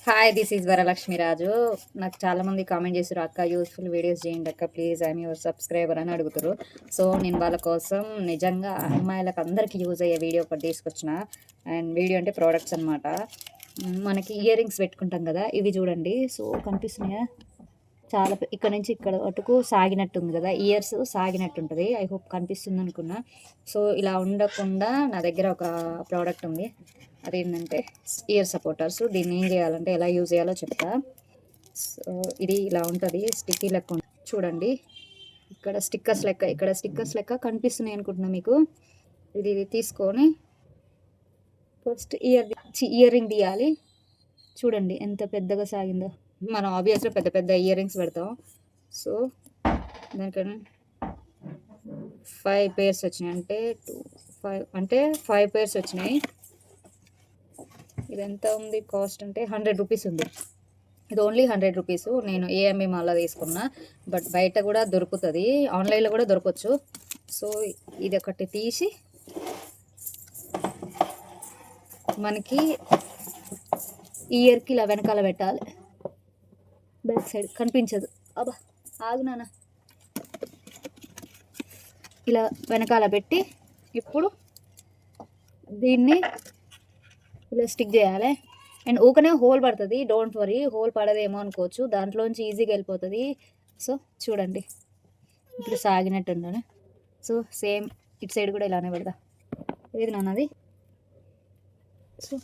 Hi, this is Varalakshmi రాజు. నాకు చాలామంది comment చేశారు, అక్క యూస్ఫుల్ వీడియోస్ చేయండి అక్క ప్లీజ్, ఐఎమ్ యువర్ సబ్స్క్రైబర్ అని అడుగుతారు. సో నేను వాళ్ళ కోసం నిజంగా అమ్మాయిలకు అందరికీ యూజ్ అయ్యే వీడియో ఒకటి తీసుకొచ్చిన. అండ్ వీడియో అంటే ప్రోడక్ట్స్ అనమాట. మనకి ఇయర్ రింగ్స్ పెట్టుకుంటాం కదా, ఇవి చూడండి. సో కనిపిస్తున్నాయా? చాలా ఇక్కడ నుంచి ఇక్కడ వరకు సాగినట్టుంది కదా, ఇయర్స్ సాగినట్టు ఉంటుంది. ఐ హోప్ కనిపిస్తుంది అనుకున్నా. సో ఇలా ఉండకుండా నా దగ్గర ఒక ప్రోడక్ట్ ఉంది. అదేంటంటే ఇయర్ సపోర్టర్స్. దీన్ని ఏం చేయాలంటే ఎలా యూజ్ చేయాలో చెప్తా. సో ఇది ఇలా ఉంటుంది, స్టిక్కీ లెక్క చూడండి. ఇక్కడ స్టిక్కర్స్ లెక్క కనిపిస్తున్నాయి అనుకుంటున్నా మీకు. ఇది తీసుకొని ఫస్ట్ ఇయర్ రింగ్ తీయాలి. చూడండి ఎంత పెద్దగా సాగిందో. మనం ఆబ్వియస్గా పెద్ద పెద్ద ఇయర్ రింగ్స్ పెడతాం. సో దానికన్నా 5 పేర్స్ వచ్చినాయి, అంటే 5 పేర్స్ వచ్చినాయి. ఇది ఎంత ఉంది కాస్ట్ అంటే 100 రూపీస్ ఉంది. ఇది ఓన్లీ 100 రూపీస్. నేను ఏఎంబి మాల్లో తీసుకున్నా, బట్ బయట కూడా దొరుకుతుంది, ఆన్లైన్లో కూడా దొరకవచ్చు. సో ఇది ఒకటి తీసి మనకి ఇయర్కి ఇలా వెనకాల పెట్టాలి. బ్యాక్ సైడ్ కనిపించదు. అబ్బా ఆగు నాన్న. ఇలా వెనకాల పెట్టి ఇప్పుడు దీన్ని ఇలా స్టిక్ చేయాలి. అండ్ ఊకనే హోల్ పడుతుంది, డోంట్ వరీ, హోల్ పడదేమో అనుకోవచ్చు, దాంట్లోంచి ఈజీగా వెళ్ళిపోతుంది. సో చూడండి ఇప్పుడు సాగినట్టు ఉండాలి. సో సేమ్ ఇటు సైడ్ కూడా ఇలానే పెడతా. ఏది నాన్నది? సో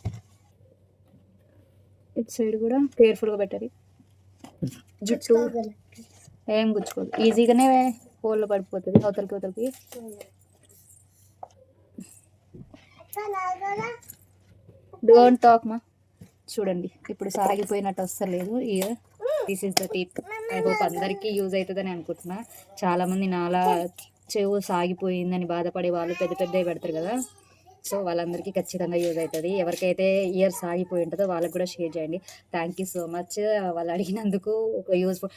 ఇటు సైడ్ కూడా కేర్ఫుల్గా పెట్టాలి. జుట్టు ఏం గుచ్చుకోదు, ఈజీగానే హోల్లో పడిపోతుంది అవతలకి. డోంట్ టాక్ మా. చూడండి ఇప్పుడు సాగిపోయినట్టు వస్తలేదు year. This is the tip. I hope అందరికీ యూజ్ అవుతుందని అనుకుంటున్నా. చాలామంది నాలా చెవు సాగిపోయిందని బాధపడే వాళ్ళు పెద్ద పెద్దవి పెడతారు కదా, సో వాళ్ళందరికీ ఖచ్చితంగా యూజ్ అవుతుంది. ఎవరికైతే ఇయర్ సాగిపోయి ఉంటుందో వాళ్ళకి కూడా షేర్ చేయండి. థ్యాంక్ యూ సో మచ్ వాళ్ళు అడిగినందుకు. ఒక యూజ్ఫుల్,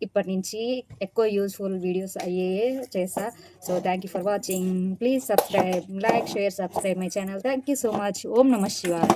ఇప్పటి నుంచి ఎక్కువ యూజ్ఫుల్ వీడియోస్ అయ్యే చేస్తా. So thank you for watching. Please subscribe, like, share, subscribe my channel. Thank you so much. ఓం నమః శివాయ.